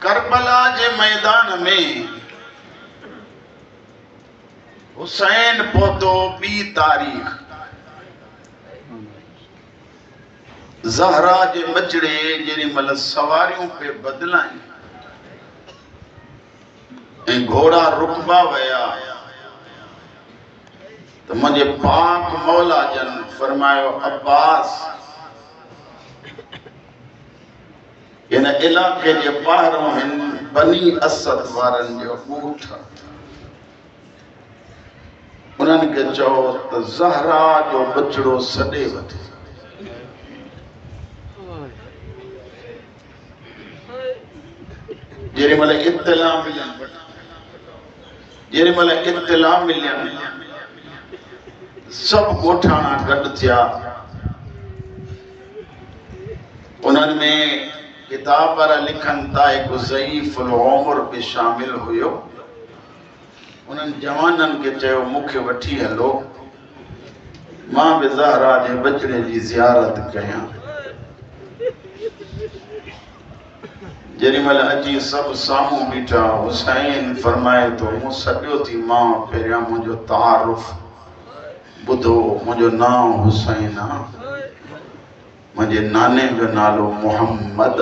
کربلا جے میدان میں حسین پوتو بی تاریخ زہرا جے بچڑے جنہی مل سواریوں پہ بدلائیں گھوڑا رکبہ ویا تو مجھے پاک مولا جن فرمائیو عباس ان علاقے جے باہروں ہن بنی اسد وارن جو اونٹ انہن کے چو تو زہرا جو بچڑو سڑے وٹھے جیرے ملے اطلاع ملین جیرے ملے اطلاع ملین سب گوٹھانا گھٹ تھیا انہن میں کتاب پر لکھن تا ایک ضعیف العمر بھی شامل ہوئیو انہن جوانن کے چاہو مکھے وٹھی ہلو ماں بے زہرا جے بچڑے جی زیارت کہیں جنہی مل اجی سب ساموں بیٹھا حسین فرمائے تو مو سڈیو تھی ماں پہریا مجھو تعارف بدھو مجھو نام حسین مجھے نانے جو نالو محمد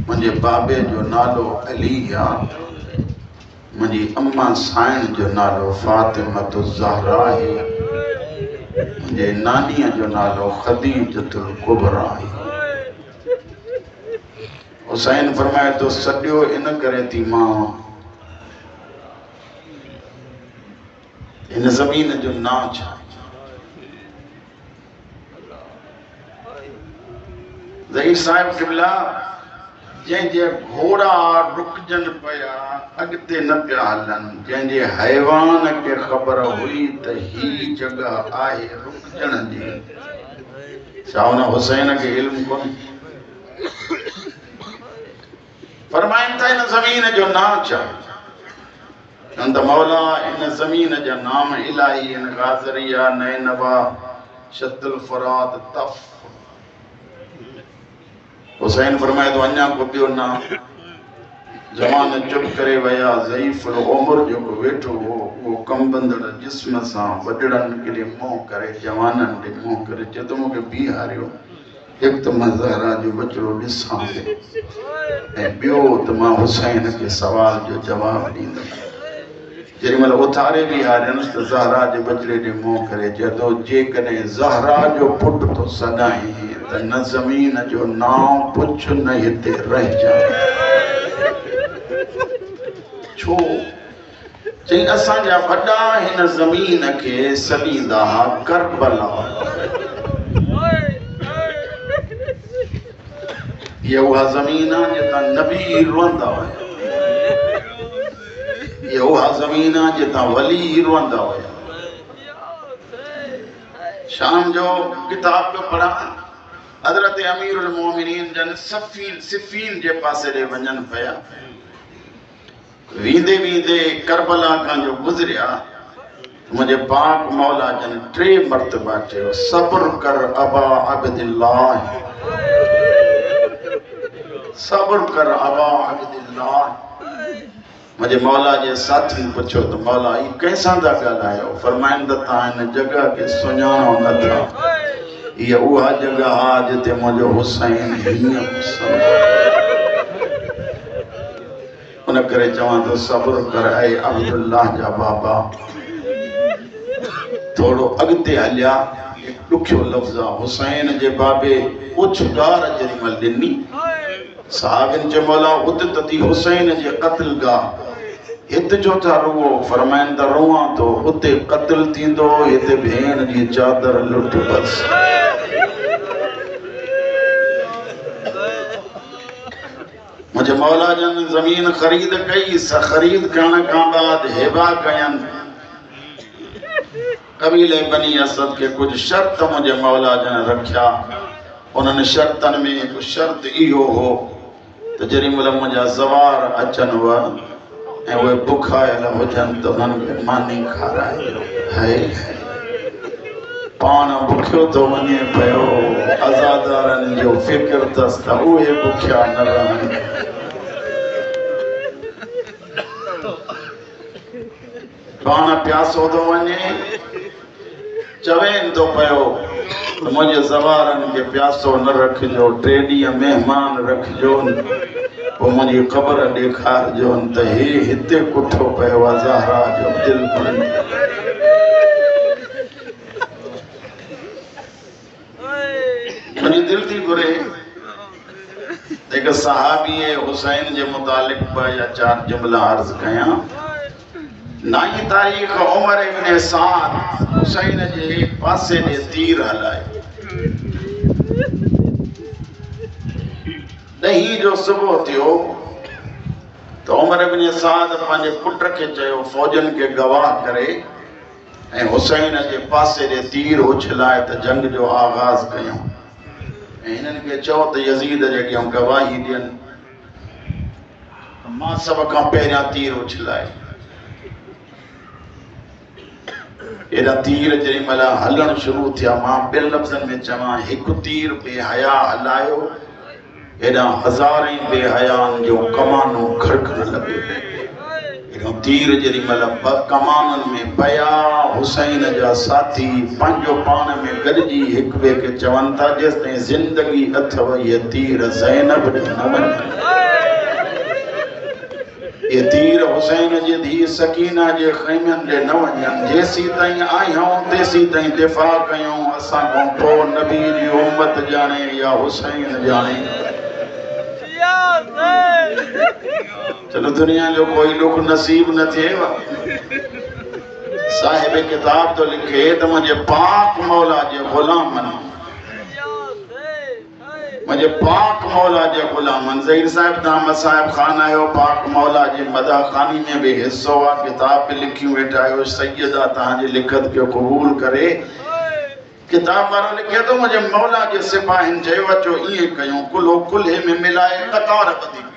مجھے بابے جو نالو علی مجھے اماں سائن جو نالو فاطمۃ الزہرا مجھے نانی جو نالو خدیجۃ الکبریٰ حسین فرمائے تو سڈیو ان کرے تھی ماں ان زمین جو ناچ ضعیف صاحب قبلہ جن جے گھوڑا رک جن پیا اگتے نہ پیا ہلن جن جے حیوان کے خبر ہوئی تو ہی جگہ آئے رک جن جی چاہونا حسین کے علم کو فرمائن تا ان زمین جو ناچ انت مولا ان زمین جو نام الہی ان غازریہ نینوا شد الفرات تف حسین فرمائے تو انجا کو بیو نا جوان چپ کرے ویا ضعیف العمر جو کو ویٹو وہ کم بندڑ جسم ساں وڈڑن کے لئے مو کرے جوانن دے مو کرے جتموں کے بھی ہاریو ایک تو ماں زہرا جو بچڑو ڈساں دے اے بیو تو ماں حسین کے سوال جو جواب دیں دے جنہی مطلب اتھارے بھی آرین تو زہرا جو بچڑے دے مو کرے جدو جے کنے زہرا جو پٹ تو سنائیں تو نہ زمین جو نام پچھ نہ ہتے رہ جائے چھو چاہیے اساں جا بڑا ہن زمین کے سلیدہ کربلا یہ وہ زمینہ جتا نبی روندہ ہویا یہ وہ زمینہ جتا ولی روندہ ہویا شام جو کتاب پہ پڑھا حضرت امیر المومنین جن صفین جے پاسے دے ونجن پیا ویندے ویندے کربلا کا جو گزریا مجھے پاک مولا جن 3 مرتبہ چاہو صبر کر ابا عبداللہ صبر کر ابا عبداللہ مجھے مولا جے ساتھیں پچھو تو مولا یہ کیسا دا گالا ہے فرمائن دتا ان جگہ کے سنیانو نہ تھا یہ اوہا جگہ آجتے مجھے حسین ہی حسین انہیں کرے چاہاں تو صبر کر اے عبداللہ جا بابا تھوڑو اگتے حلیا ایک لکھو لفظہ حسین جے بابے اچھ گار جری ملدنی صحابن جے مولا اتت تھی حسین جے قتل گا ات جو تھا رو فرمائن دا روان تو اتے قتل تین دو اتے بھین جی چادر لٹ بس مجھے مولا جن زمین خرید گئی خرید کرنے کا بعد ہیبا گئن قبیلے بنی اسد کے کچھ شرط مجھے مولا جن رکھیا انہوں نے شرطن میں کچھ شرط ایہو ہو تو جری ملا مجھا زوار اچن ہوا اے وہ بکھائے لہو جن تو انہوں نے مانی کھا رہا ہے پانا بکھیو تو منی پیو ازادارن جو فکر تستا اوہ بکھیا نہ رہن पाण प्यासो तो वञे चवेन तो पयो तो मुझे ज़वारन के प्यासो न रखजो 3 ॾींहं मेहमान रखजो पोइ मुंहिंजी ख़बर ॾेखारजो त हे हिते कुठो पियो आहे ज़हरा जो दिल घुरनि मुंहिंजी दिल थी घुरे एक सहाबी हुसैन जे मुतालिक 2 या 4 जुमला अर्ज़ कयां 9 तारीख़ उमर इब्न साद हुसैन जे पासे में तीर हलाए 10 जो सुबुह थियो तो उमर इब्न साद पंहिंजे पुट खे चयो फौजन के गवाह करे ऐं हुसैन जे पासे में तीर उछलाए त जंग जो आगाज़ कयूं इन्हनि खे चओ त यज़ीद जे अॻियां गवाही ॾियनि मां सभ खां पहिरियां तीर उछलाए एॾा तीर जेॾी महिल हलण शुरू थिया मां ॿियनि लफ़्ज़नि में चवां हिकु तीर बेहया हलायो एॾा हज़ार बेहयान जो कमानो खड़खड़ लॻे एॾो तीर जेॾी महिल 2 कमाननि में पया हुसैन जा साथी पंहिंजो पाण में गॾिजी हिक ॿिए खे चवनि था जेसिताईं ज़िंदगी अथव इहे तीर ज़ैनब ॾे न वञनि ये तीर हुसैन जी धीउ सकीना जे ख़ैमनि ॾे न वञनि जेसीं ताईं आहियूं तेसीं ताईं दिफ़ा कयूं असां खां पोइ नबी जी उम्मत ॼाणे या हुसैन ॼाणे चलो दुनिया जो कोई दुख नसीब न थिएव साहिब किताब तो लिखे त मुंहिंजे पाक मौला जे ग़ुलामनि मुझे पाक मौला जे ग़ुलामनि ज़हीर साहिब तव्हां साहिब खान आहियो पाक मौला जे मदह खानी में भी हिस्सो आहे किताब भी लिखियूं वेठा आहियो सैयदा तव्हांजी लिखत खे क़बूल करे किताब वारो लिखे थो मुंहिंजे मौला जे सिपाहिनि चयो अचो ईअं कयूं कुल्हो कुल्हे में मिलाए कतार ॿधी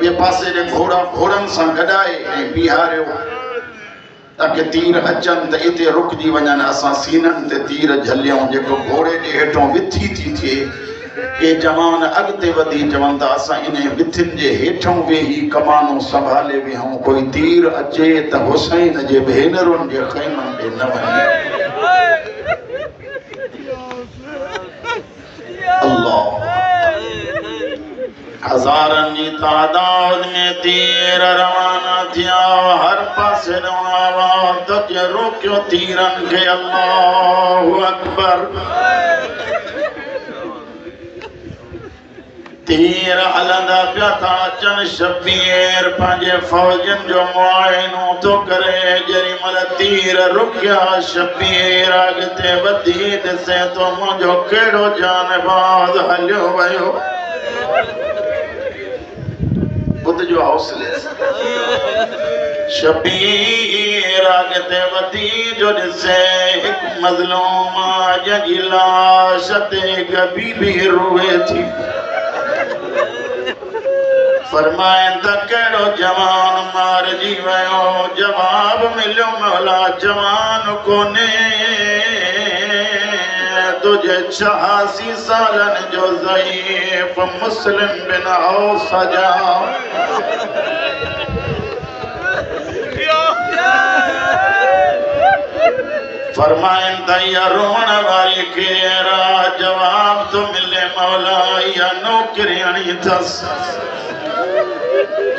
ॿिए पासे जे घोड़नि सां गॾाए ऐं बीहारियो ताकि तीर अचनि त इते रुकजी वञनि असां सीननि ते तीर झलियूं जेको घोड़े जे हेठों विथी थी थिए के जवान अॻिते वधी चवनि था असां इन विथिन जे हेठों वेही कमानो संभाले विहूं कोई तीर अचे त हुसैन जे भेनरुनि जे ख़ैमनि ॾे न वञे अल्लाह हज़ारनि जी तादाद में तीर रवाना थिया हर पासे आवाज़ त रोकियो तीरनि खे अल्लाहु अकबर तीर हलंदा पिया था अचनि शबीर पंहिंजे फ़ौजनि जो मुआइनो थो करे जेॾी महिल तीर रुकिया शबीर अॻिते वधी ॾिसे थो मुंहिंजो कहिड़ो जानबाज़ हलियो वियो ॿुध जो हौसले शबीर अॻिते वधी जो ॾिसे हिकु मज़लूम जंहिंजी लाश ते हिकु बीबी रोए थी फरमाइनि त कहिड़ो जवान मारिजी वियो जवाब मिलियो मौला जवान कोन्हे तुझे 86 सालनि जो ज़ईफ़ मुस्लिम बिन औस जा फरमाइनि त इहा रोअण वारी केर आहे जवाब तो मिले मौला इहा नौकिरियाणी अथसि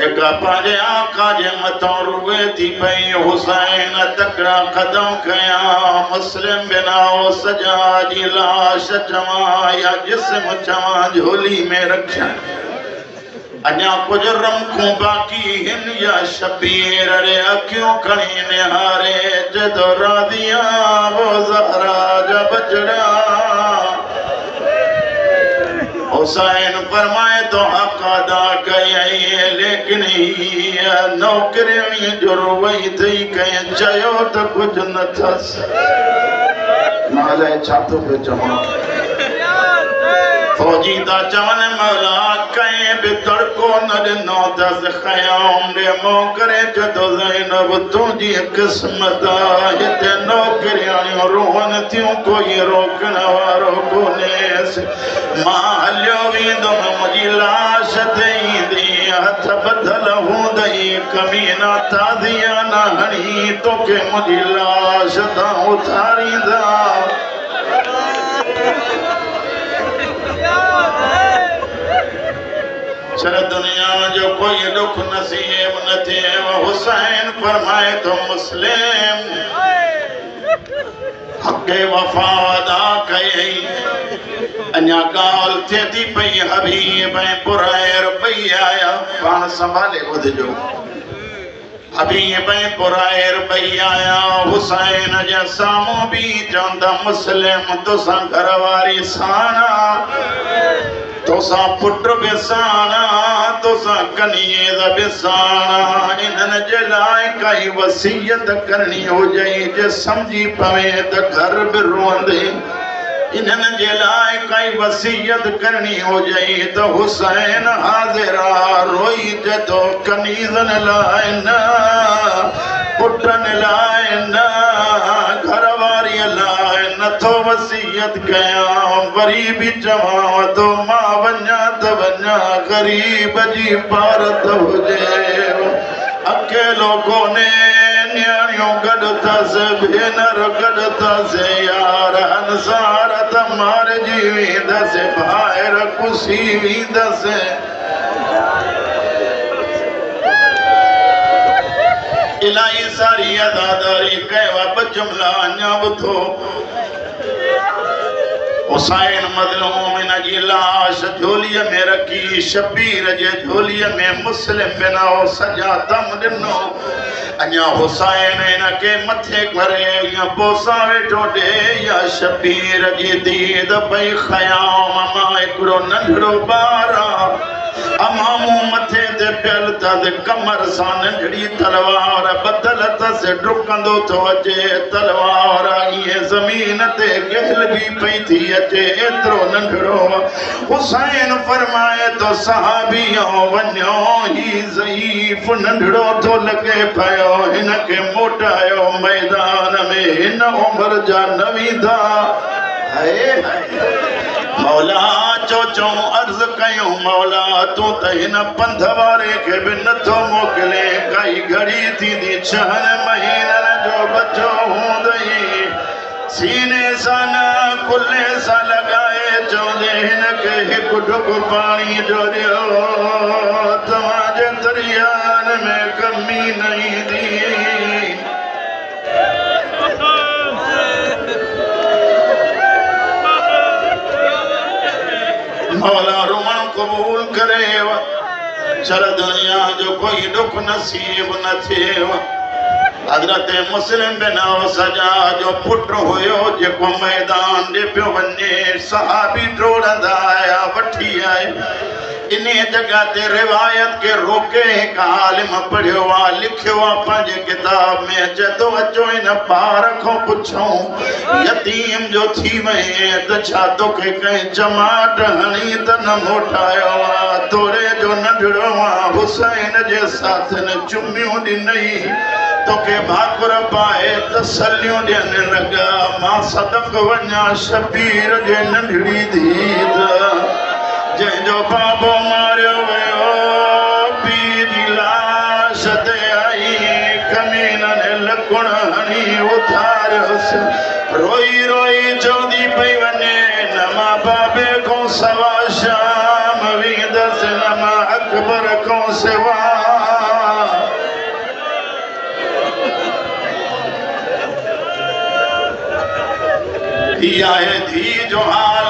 जेका पंहिंजे आका जे मथां रुए थी पई हुसैन तकड़ा क़दम कया मुस्लिम बिन औस जा जी लाश चवां या जिस्म चवां झोली में रखिया अञा कुछ रमखूं बाकी हिन या शबीर रे अखियूं खणी निहारे जदो रादिया वो ज़हरा जा बचड़ा हुसैन फरमाए तो हक़ अदा कयई लेकिन नौकरियाणी जो रोई थई कहीं चयो त कुछ न थस नाले छातो पे चवां फौजी ता चवन मौला कहीं भी तड़को न ॾिनो दस ख़याम ॾे मों करे जदो ज़ैनब तुंहिंजी क़िस्मत हिते नौकरियाणियूं रोहन थियूं कोई रोकण वारो कोन्हे मां हलियो वेंदुमि मुंहिंजी लाश ते ईंदी हथ ॿधल हूंदई सही कमीना तादिया ना हणी तो के मुझी लाश ता उतारींदा चल दुनिया जो कोई दुख नसीब न थे हुसैन फरमाए तो मुस्लिम हक़े वफा अदा कई अन्या गाल थे थी पई हबीब पुरैर पई आया पान संभाले ॿुधजो हबीब पुरैर पई आया हुसैन जे साम्हूं बि चवंदा मुस्लिम तोसां घरवारी साणा तोसां पुट बि साणा तोसां कनीज़ बि साणा इन्हनि जे लाइ काई वसीयत करणी हुजे जे सम्झी पवे त घर बि रोंदे इन्हनि जे लाइ काई वसीयत करणी हुजे त हुसैन हाज़िरा रोई जदो कनीज़नि लाइ न पुटनि लाइ न घरवारीअ लाइ नथो वसीयत कयां वरी बि चवां तो मां वञा त वञा ग़रीब जी भारत हुजे अकेलो कोने न्याणियूं गॾु अथसि भेनर गॾु अथसि यार अंसार त मारिजी वेंदसि ॿाहिरि कुसी वेंदसि इलाही सारी अदादारी कयो ॿ जुमिला अञा ॿुधो हुसैन मज़लूम इन जी लाश झोलीअ में रखी शबीर जे झोलीअ में मुस्लिम बिनो सॼा दम ॾिनो अञा हुसैन इन खे मथे करे या बोसा वेठो ॾे या शबीर जी दीद पई ख़याम मां हिकिड़ो नंढड़ो ॿार अमामू मथे ते पियल अथसि कमर सां नंढड़ी तलवार बदल अथसि डुकंदो थो अचे तलवार ईअं ज़मीन ते गहल बि पई थी अचे एतिरो नंढड़ो हुसैन फरमाए तो सहाबियो वञो ही ज़ईफ़ नंढड़ो थो लॻे पियो हिन खे मोटायो मैदान में हिन उमिरि जा न वेंदा मौला चो अर्ज़ कयूं मौला तूं त हिन पंध वारे खे बि नथो मोकिले काई घड़ी थींदी 6 महीननि जो बचो हूंदई सीने सां न कुल्हे सां लॻाए चवंदे हिन खे हिकु ढुक पाणी जो ॾियो तव्हांजे दरियान में कमी न ईंदी मौला रोमण कबूल करे चल दुनिया जो कोई दुख नसीब न थे हज़रत मुस्लिम बिन सजा जो पुट हुयो जेको मैदान ॾे पियो वञे सहाबी डोड़ंदा आया वठी आए इन जगह ते रिवायत के रोके हिक आलिम पढ़ियो आहे लिखियो आहे पंहिंजे किताब में चतो अचो इन ॿार खां पुछूं यतीम जो थी वञे त छा तोखे कंहिं चमाट हणी त न मोटायो आहे तोरे जो नंढड़ो आहे हुसैन जे साथनि चुमियूं ॾिनई तोखे भाकुर पाए तसलियूं ॾियनि लॻा मां सदक वञा शबीर जे नंढड़ी धीअ जंहिंजो बाबो मारियो वियो पीउ जी लाश ते आई कमीननि लकुण हणी उथारियोसि रोई रोई चवंदी पई वञे न मां बाबे खां सवा शाम वेंदसि न मां अकबर खां सिवा आहे धीउ जो हाल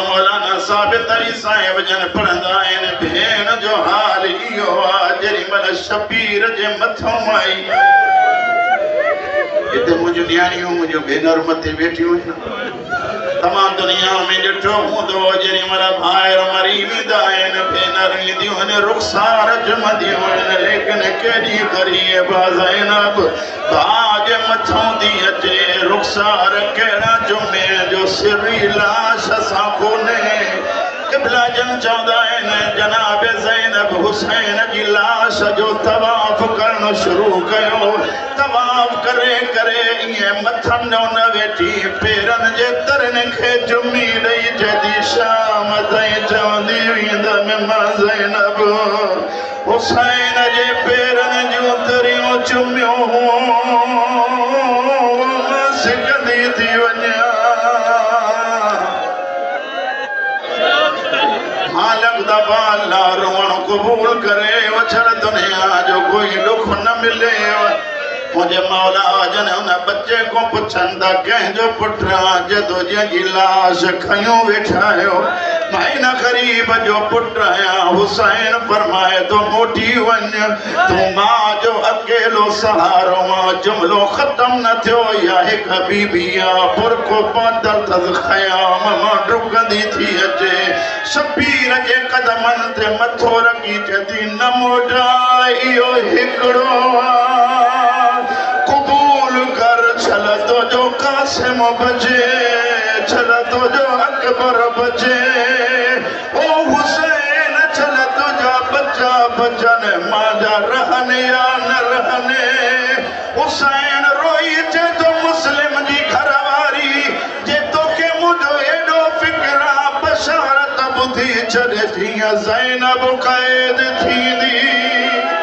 मौलाना साबित अली साहिब जन पढ़ंदा आहिनि भेण जो हाल इहो आहे जेॾी महिल शबीर जे मथां आई हिते मुंहिंजूं न्याणियूं मुंहिंजूं भेनरूं मथे वेठियूं आहिनि तमामु दुनिया में ॾिठो हूंदो जेॾी महिल भाइर मरी वेंदा आहिनि भेनरूं ईंदियूं आहिनि रुख़सार जमंदियूं आहिनि लेकिन केॾी ग़रीब ज़ैनब भाउ जे मथां थी अचे रुख़सार कहिड़ा जुमे जो सिरी लाश सां कोन्हे क़िबला जन चवंदा आहिनि जनाब ज़ैनब हुसैन जी लाश जो तवाफ़ करणु शुरू कयो तवाफ़ करे करे ईअं मथनि न वेठी पेरनि जे तरनि खे चुमी ॾेई जॾहिं शाम ताईं चवंदी वेंदमि मां ज़ैनब حسین جے پیرن جو تریوں چمیوں سکندی تھی ونیا حالق دبا اللہ روان قبول کرے وچھر دنیا جو کوئی لکھ نہ ملے مجھے مولا جنے انہیں بچے کو پچھندہ کہیں جو پٹرا جدو جی لاش کھائیوں بیٹھائے ہو مائنہ قریب جو پٹرایا حسین فرمائے تو موٹی ون تو ماں جو اکیلو سہارو ماں جملو ختم نہ تھو یا ایک حبیبیا پر کو پاندل تز خیام ماں ڈرگندی تھی اچے شبیر جے قدمن تے متھو رکی چتی نموٹائیو ہکڑو قبول کر چل تو جو قاسم بجے چل تو جو اکبر بجے او حسین چل تو جا بچہ بچنے ماجا رہنے یا نہ رہنے حسین روئی چے تو مسلم جی گھرواری جے تو کہ مجھو ایڈو فکرہ بشارت بدھی چڑے تھی زینب قید تھی دی